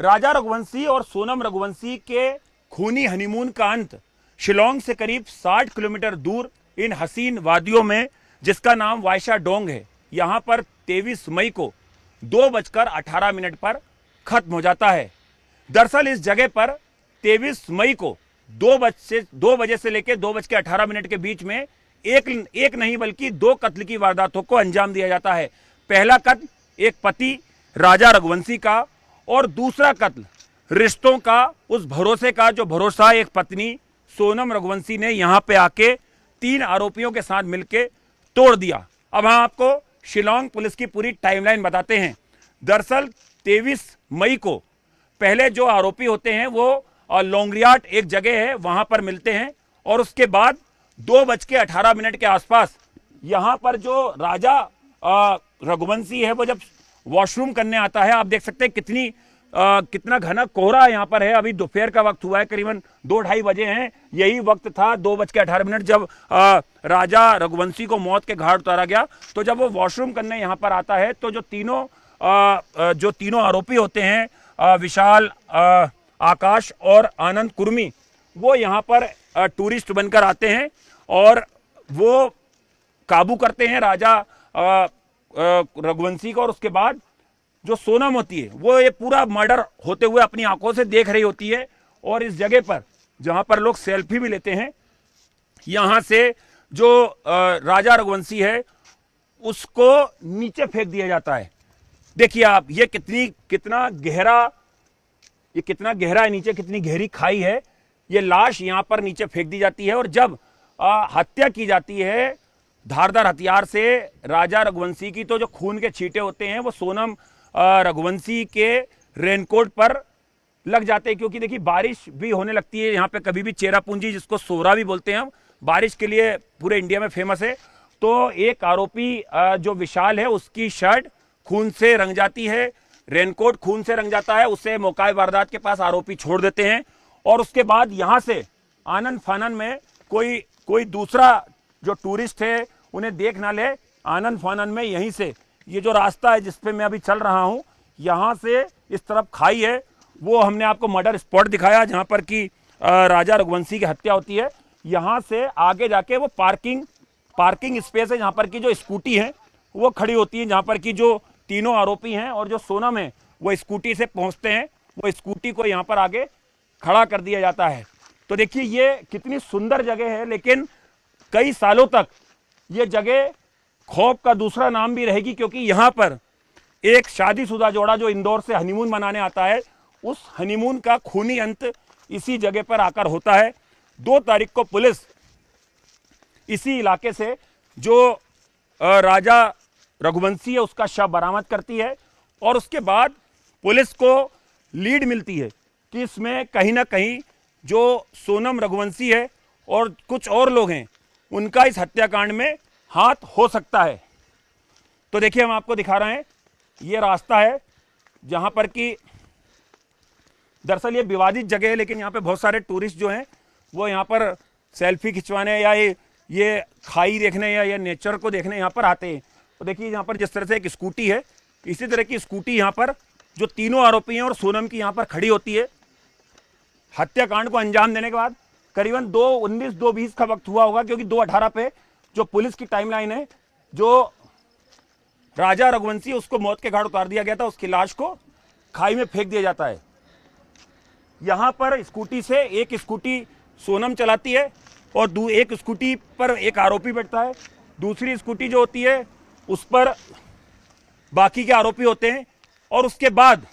राजा रघुवंशी और सोनम रघुवंशी के खूनी हनीमून का अंत शिलोंग से करीब 60 किलोमीटर दूर इन हसीन वादियों में, जिसका नाम वायशा डोंग है, यहां पर 23 मई को 2:18 पर खत्म हो जाता है। दरअसल इस जगह पर 23 मई को 2 बजे से लेकर 2:18 के बीच में एक नहीं बल्कि 2 कत्ल की वारदातों को अंजाम दिया जाता है। पहला कत्ल एक पति राजा रघुवंशी का और दूसरा कत्ल रिश्तों का, उस भरोसे का जो भरोसा एक पत्नी सोनम रघुवंशी ने यहां पे आके 3 आरोपियों के साथ मिलकर तोड़ दिया। अब हम आपको शिलोंग पुलिस की पूरी टाइमलाइन बताते हैं। दरअसल 23 मई को पहले जो आरोपी होते हैं वो लोंगरियाट एक जगह है वहां पर मिलते हैं और उसके बाद 2:18 के आसपास यहां पर जो राजा रघुवंशी है वो जब वॉशरूम करने आता है, आप देख सकते हैं कितना घना कोहरा यहाँ पर है। अभी दोपहर का वक्त हुआ है, करीबन 2-2:30 बजे हैं। यही वक्त था 2:18 जब राजा रघुवंशी को मौत के घाट उतारा गया। तो जब वो वॉशरूम करने यहाँ पर आता है तो जो तीनों आरोपी होते हैं, विशाल, आकाश और आनंद कुर्मी, वो यहाँ पर टूरिस्ट बनकर आते हैं और वो काबू करते हैं राजा रघुवंशी को। और उसके बाद जो सोनम होती है वो ये पूरा मर्डर होते हुए अपनी आंखों से देख रही होती है और इस जगह पर जहां पर लोग सेल्फी भी लेते हैं, यहां से जो राजा रघुवंशी है उसको नीचे फेंक दिया जाता है। देखिए आप, ये कितना गहरा है नीचे, कितनी गहरी खाई है। ये लाश यहां पर नीचे फेंक दी जाती है और जब हत्या की जाती है धारदार हथियार से राजा रघुवंशी की, तो जो खून के छींटे होते हैं वो सोनम रघुवंशी के रेनकोट पर लग जाते हैं। क्योंकि देखिए बारिश भी होने लगती है यहाँ पे, कभी भी चेरापूंजी जिसको सोरा भी बोलते हैं हम, बारिश के लिए पूरे इंडिया में फेमस है। तो एक आरोपी जो विशाल है उसकी शर्ट खून से रंग जाती है, रेनकोट खून से रंग जाता है, उसे मौका वारदात के पास आरोपी छोड़ देते हैं। और उसके बाद यहाँ से आनंद फानन में कोई दूसरा जो टूरिस्ट है उन्हें देख ना ले, आनंद फानन में यहीं से ये जो रास्ता है जिस पे मैं अभी चल रहा हूं, यहां से इस तरफ खाई है, वो हमने आपको मर्डर स्पॉट दिखाया जहां पर कि राजा रघुवंशी की हत्या होती है। यहां से आगे जाके वो पार्किंग स्पेस है जहां पर कि जो स्कूटी है वो खड़ी होती है, जहां पर कि जो तीनों आरोपी हैं और जो सोनम है वो स्कूटी से पहुंचते हैं। वो स्कूटी को यहाँ पर आगे खड़ा कर दिया जाता है। तो देखिए ये कितनी सुंदर जगह है, लेकिन कई सालों तक ये जगह खौफ का दूसरा नाम भी रहेगी, क्योंकि यहां पर एक शादीशुदा जोड़ा जो इंदौर से हनीमून मनाने आता है, उस हनीमून का खूनी अंत इसी जगह पर आकर होता है। 2 तारीख को पुलिस इसी इलाके से जो राजा रघुवंशी है उसका शव बरामद करती है और उसके बाद पुलिस को लीड मिलती है कि इसमें कहीं ना कहीं जो सोनम रघुवंशी है और कुछ और लोग हैं उनका इस हत्याकांड में हाथ हो सकता है। तो देखिए हम आपको दिखा रहे हैं, ये रास्ता है जहां पर कि दरअसल ये विवादित जगह है, लेकिन यहाँ पे बहुत सारे टूरिस्ट जो हैं वो यहाँ पर सेल्फी खिंचवाने या ये खाई देखने या ये नेचर को देखने यहाँ पर आते हैं। तो देखिए यहाँ पर जिस तरह से एक स्कूटी है, इसी तरह की स्कूटी यहाँ पर जो तीनों आरोपी हैं और सोनम की यहाँ पर खड़ी होती है। हत्याकांड को अंजाम देने के बाद करीबन 2:19 2:20 का वक्त हुआ होगा, क्योंकि 2:18 पे जो पुलिस की टाइमलाइन है, जो राजा रघुवंशी उसको मौत के घाट उतार दिया गया था, उसकी लाश को खाई में फेंक दिया जाता है। यहां पर स्कूटी से एक स्कूटी सोनम चलाती है और एक स्कूटी पर एक आरोपी बैठता है, दूसरी स्कूटी जो होती है उस पर बाकी के आरोपी होते हैं। और उसके बाद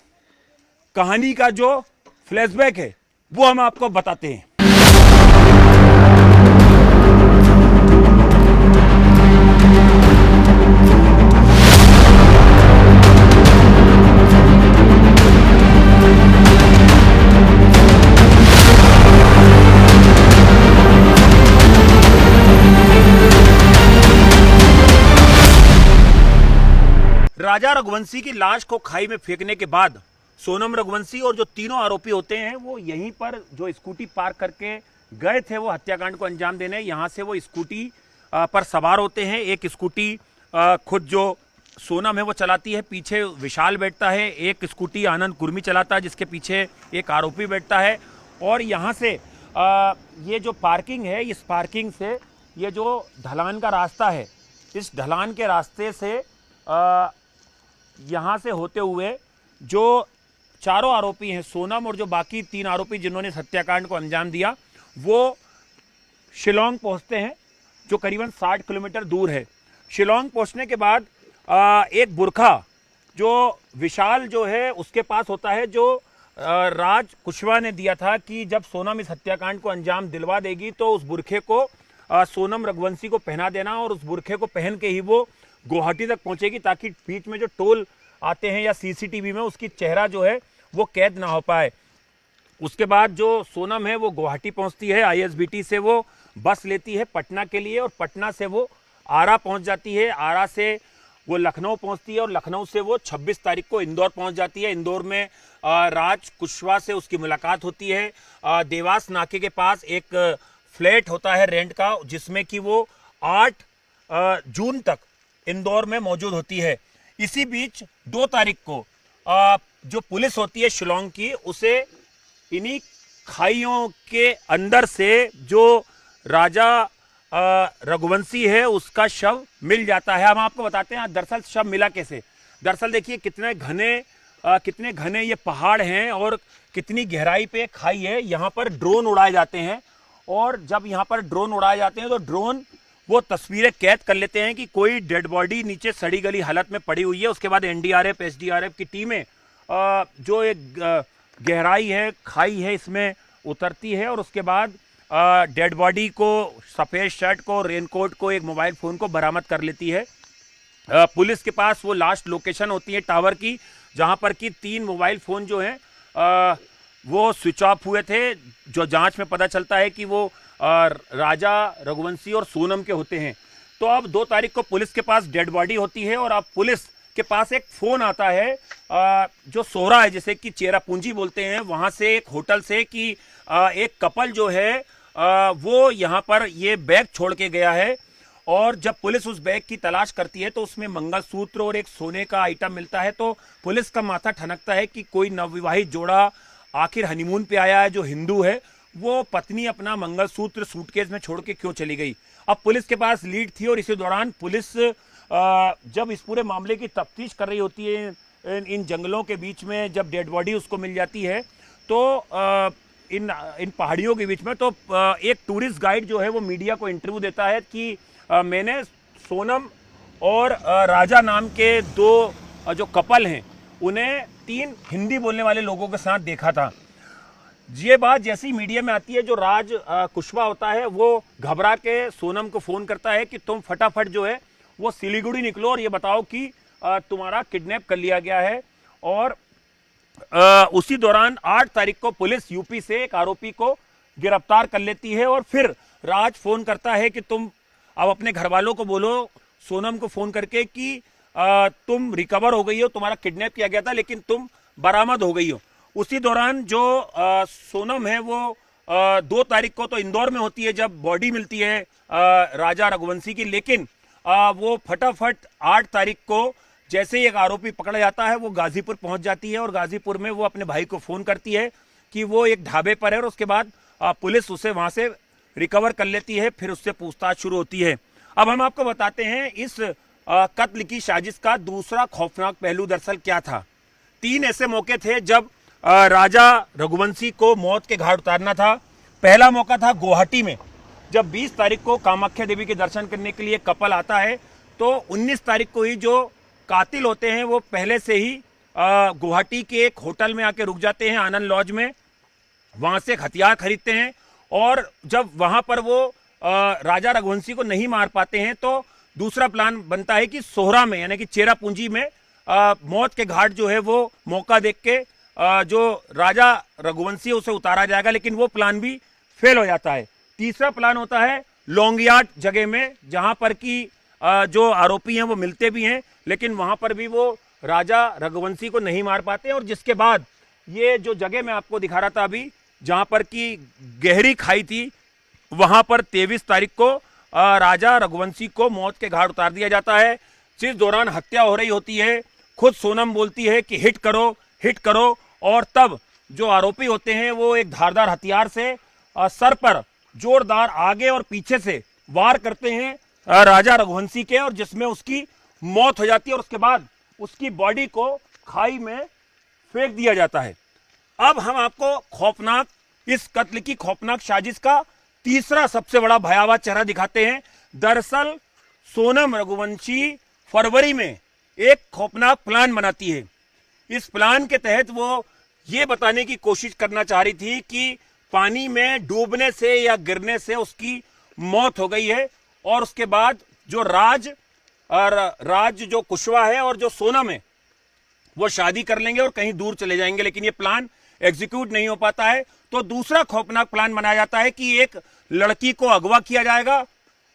कहानी का जो फ्लैशबैक है वो हम आपको बताते हैं। राजा रघुवंशी की लाश को खाई में फेंकने के बाद सोनम रघुवंशी और जो तीनों आरोपी होते हैं वो यहीं पर जो स्कूटी पार्क करके गए थे वो हत्याकांड को अंजाम देने, यहां से वो स्कूटी पर सवार होते हैं। एक स्कूटी खुद जो सोनम है वो चलाती है, पीछे विशाल बैठता है, एक स्कूटी आनंद कुर्मी चलाता है जिसके पीछे एक आरोपी बैठता है। और यहाँ से ये जो पार्किंग है, इस पार्किंग से ये जो ढलान का रास्ता है, इस ढलान के रास्ते से यहाँ से होते हुए जो चारों आरोपी हैं, सोनम और जो बाकी 3 आरोपी जिन्होंने हत्याकांड को अंजाम दिया, वो शिलोंग पहुँचते हैं जो करीबन 60 किलोमीटर दूर है। शिलोंग पहुँचने के बाद एक बुरखा जो विशाल जो है उसके पास होता है, जो राज कुशवाहा ने दिया था कि जब सोनम इस हत्याकांड को अंजाम दिलवा देगी तो उस बुरखे को सोनम रघुवंशी को पहना देना और उस बुरखे को पहन के ही वो गुवाहाटी तक पहुंचेगी, ताकि बीच में जो टोल आते हैं या सीसीटीवी में उसकी चेहरा जो है वो कैद ना हो पाए। उसके बाद जो सोनम है वो गुवाहाटी पहुंचती है, आईएसबीटी से वो बस लेती है पटना के लिए और पटना से वो आरा पहुंच जाती है, आरा से वो लखनऊ पहुंचती है और लखनऊ से वो 26 तारीख को इंदौर पहुंच जाती है। इंदौर में राज कुशवाहा से उसकी मुलाकात होती है। देवास नाके के पास एक फ्लैट होता है रेंट का, जिसमें कि वो 8 जून तक इंदौर में मौजूद होती है। इसी बीच 2 तारीख को जो पुलिस होती है शिलोंग की, उसे इन्हीं खाइयों के अंदर से जो राजा रघुवंशी है उसका शव मिल जाता है। हम आपको बताते हैं दरअसल शव मिला कैसे। दरअसल देखिए कितने घने ये पहाड़ हैं और कितनी गहराई पे खाई है। यहाँ पर ड्रोन उड़ाए जाते हैं और जब यहाँ पर ड्रोन उड़ाए जाते हैं तो ड्रोन वो तस्वीरें कैद कर लेते हैं कि कोई डेड बॉडी नीचे सड़ी गली हालत में पड़ी हुई है। उसके बाद एनडीआरएफ एसडीआरएफ की टीमें जो एक गहराई है, खाई है, इसमें उतरती है और उसके बाद डेड बॉडी को, सफ़ेद शर्ट को, रेनकोट को, एक मोबाइल फ़ोन को बरामद कर लेती है। पुलिस के पास वो लास्ट लोकेशन होती है टावर की, जहां पर कि 3 मोबाइल फ़ोन जो हैं वो स्विच ऑफ हुए थे, जो जांच में पता चलता है कि वो राजा रघुवंशी और सोनम के होते हैं। तो अब 2 तारीख को पुलिस के पास डेड बॉडी होती है और अब पुलिस के पास एक फ़ोन आता है जो सोहरा है, जैसे कि चेरापूंजी बोलते हैं, वहाँ से एक होटल से कि एक कपल जो है वो यहाँ पर ये बैग छोड़ के गया है। और जब पुलिस उस बैग की तलाश करती है तो उसमें मंगलसूत्र और एक सोने का आइटम मिलता है। तो पुलिस का माथा ठनकता है कि कोई नवविवाहित जोड़ा आखिर हनीमून पे आया है जो हिंदू है, वो पत्नी अपना मंगलसूत्र सूटकेस में छोड़ के क्यों चली गई। अब पुलिस के पास लीड थी और इसी दौरान पुलिस जब इस पूरे मामले की तफ्तीश कर रही होती है इन जंगलों के बीच में, जब डेड बॉडी उसको मिल जाती है तो इन पहाड़ियों के बीच में, तो एक टूरिस्ट गाइड जो है वो मीडिया को इंटरव्यू देता है कि मैंने सोनम और राजा नाम के 2 जो कपल हैं उन्हें 3 हिंदी बोलने वाले लोगों के साथ देखा था। ये बात जैसी मीडिया में आती है, जो राज कुशवाहा होता है वो घबरा के सोनम को फ़ोन करता है कि तुम फटाफट जो है वो सिलीगुड़ी निकलो और ये बताओ कि तुम्हारा किडनैप कर लिया गया है। और उसी दौरान 8 तारीख को पुलिस यूपी से एक आरोपी को गिरफ्तार कर लेती है और फिर राज फ़ोन करता है कि तुम अब अपने घर वालों को बोलो, सोनम को फ़ोन करके कि तुम रिकवर हो गई हो, तुम्हारा किडनैप किया गया था लेकिन तुम बरामद हो गई हो। उसी दौरान जो सोनम है वो 2 तारीख को तो इंदौर में होती है जब बॉडी मिलती है राजा रघुवंशी की, लेकिन वो फटाफट 8 तारीख को जैसे ही एक आरोपी पकड़ा जाता है वो गाजीपुर पहुंच जाती है और गाजीपुर में वो अपने भाई को फ़ोन करती है कि वो एक ढाबे पर है और उसके बाद पुलिस उसे वहां से रिकवर कर लेती है। फिर उससे पूछताछ शुरू होती है। अब हम आपको बताते हैं इस कत्ल की साजिश का दूसरा खौफनाक पहलू दरअसल क्या था। 3 ऐसे मौके थे जब राजा रघुवंशी को मौत के घाट उतारना था। पहला मौका था गुवाहाटी में, जब 20 तारीख को कामाख्या देवी के दर्शन करने के लिए कपल आता है, तो 19 तारीख को ही जो कातिल होते हैं वो पहले से ही गुवाहाटी के एक होटल में आके रुक जाते हैं, आनंद लॉज में। वहां से एक हथियार खरीदते हैं और जब वहां पर वो राजा रघुवंशी को नहीं मार पाते हैं तो दूसरा प्लान बनता है कि सोहरा में, यानी कि चेरापूंजी में मौत के घाट जो है वो मौका देख के जो राजा रघुवंशी उसे उतारा जाएगा, लेकिन वो प्लान भी फेल हो जाता है। तीसरा प्लान होता है लॉन्गयार्ड जगह में, जहां पर कि जो आरोपी हैं वो मिलते भी हैं, लेकिन वहां पर भी वो राजा रघुवंशी को नहीं मार पाते। और जिसके बाद ये जो जगह मैं आपको दिखा रहा था अभी, जहां पर कि गहरी खाई थी, वहां पर 23 तारीख को राजा रघुवंशी को मौत के घाट उतार दिया जाता है। जिस दौरान हत्या हो रही होती है, खुद सोनम बोलती है कि हिट करो, और तब जो आरोपी होते हैं वो एक धारदार हथियार से सर पर जोरदार आगे और पीछे से वार करते हैं राजा रघुवंशी के, और जिसमें उसकी मौत हो जाती है और उसके बाद उसकी बॉडी को खाई में फेंक दिया जाता है। अब हम आपको खौफनाक, इस कत्ल की खौफनाक साजिश का तीसरा सबसे बड़ा भयावह चेहरा दिखाते हैं। दरअसल सोनम रघुवंशी फरवरी में एक खौफनाक प्लान बनाती है। इस प्लान के तहत वो ये बताने की कोशिश करना चाह रही थी कि पानी में डूबने से या गिरने से उसकी मौत हो गई है, और उसके बाद जो राज जो कुशवाहा है और जो सोनम है वो शादी कर लेंगे और कहीं दूर चले जाएंगे। लेकिन ये प्लान एग्जीक्यूट नहीं हो पाता है। तो दूसरा खौफनाक प्लान बनाया जाता है कि एक लड़की को अगवा किया जाएगा,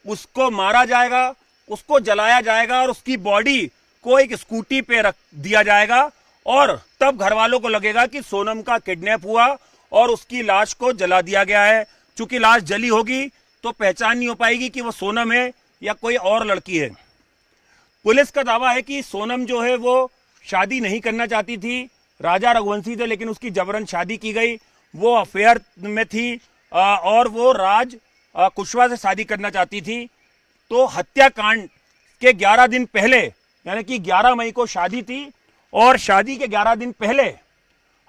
उसको मारा जाएगा, उसको जलाया जाएगा और उसकी बॉडी को एक स्कूटी पे रख दिया जाएगा, और तब घर वालों को लगेगा कि सोनम का किडनैप हुआ और उसकी लाश को जला दिया गया है। चूंकि लाश जली होगी तो पहचान नहीं हो पाएगी कि वो सोनम है या कोई और लड़की है। पुलिस का दावा है कि सोनम जो है वो शादी नहीं करना चाहती थी राजा रघुवंशी से, लेकिन उसकी जबरन शादी की गई। वो अफेयर में थी और वो राज कुशवाहा से शादी करना चाहती थी। तो हत्याकांड के 11 दिन पहले, यानी कि 11 मई को शादी थी, और शादी के 11 दिन पहले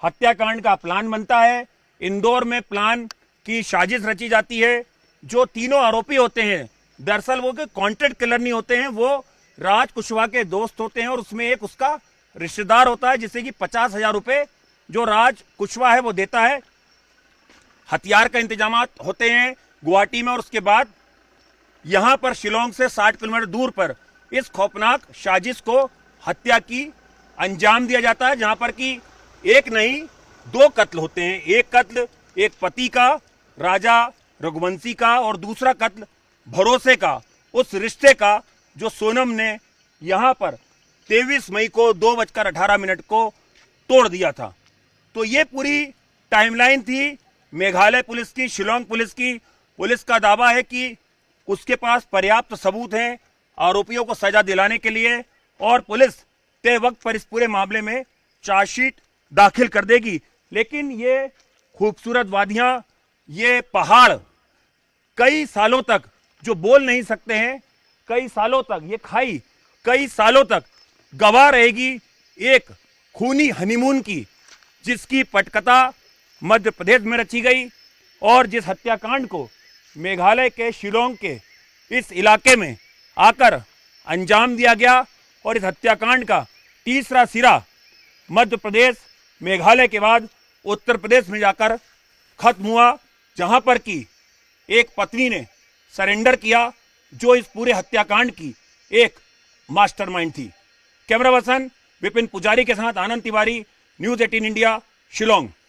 हत्याकांड का प्लान बनता है। इंदौर में प्लान की साजिश रची जाती है। जो तीनों आरोपी होते हैं दरअसल वो कॉन्ट्रैक्ट किलर नहीं होते हैं, वो राज कुशवाहा के दोस्त होते हैं, और उसमें एक उसका रिश्तेदार होता है जिससे कि 50,000 रुपए जो राज कुशवाहा है वो देता है। हथियार का इंतजाम होते हैं गुवाहाटी में, और उसके बाद यहां पर शिलोंग से 60 किलोमीटर दूर पर इस खौफनाक साजिश को, हत्या की अंजाम दिया जाता है, जहां पर कि एक नहीं 2 कत्ल होते हैं। एक कत्ल एक पति का, राजा रघुवंशी का, और दूसरा कत्ल भरोसे का, उस रिश्ते का जो सोनम ने यहां पर 23 मई को 2:18 को तोड़ दिया था। तो ये पूरी टाइमलाइन थी मेघालय पुलिस की, शिलोंग पुलिस की। पुलिस का दावा है कि उसके पास पर्याप्त सबूत हैं आरोपियों को सजा दिलाने के लिए, और पुलिस तय वक्त पर इस पूरे मामले में चार्जशीट दाखिल कर देगी। लेकिन ये खूबसूरत वादियां, ये पहाड़ कई सालों तक जो बोल नहीं सकते हैं, कई सालों तक ये खाई कई सालों तक गवाह रहेगी एक खूनी हनीमून की, जिसकी पटकथा मध्य प्रदेश में रची गई, और जिस हत्याकांड को मेघालय के शिलोंग के इस इलाके में आकर अंजाम दिया गया। और इस हत्याकांड का तीसरा सिरा मध्य प्रदेश, मेघालय के बाद उत्तर प्रदेश में जाकर खत्म हुआ, जहां पर कि एक पत्नी ने सरेंडर किया जो इस पूरे हत्याकांड की एक मास्टरमाइंड थी। कैमरा पर्सन विपिन पुजारी के साथ आनंद तिवारी, न्यूज़ 18 इंडिया, शिलोंग।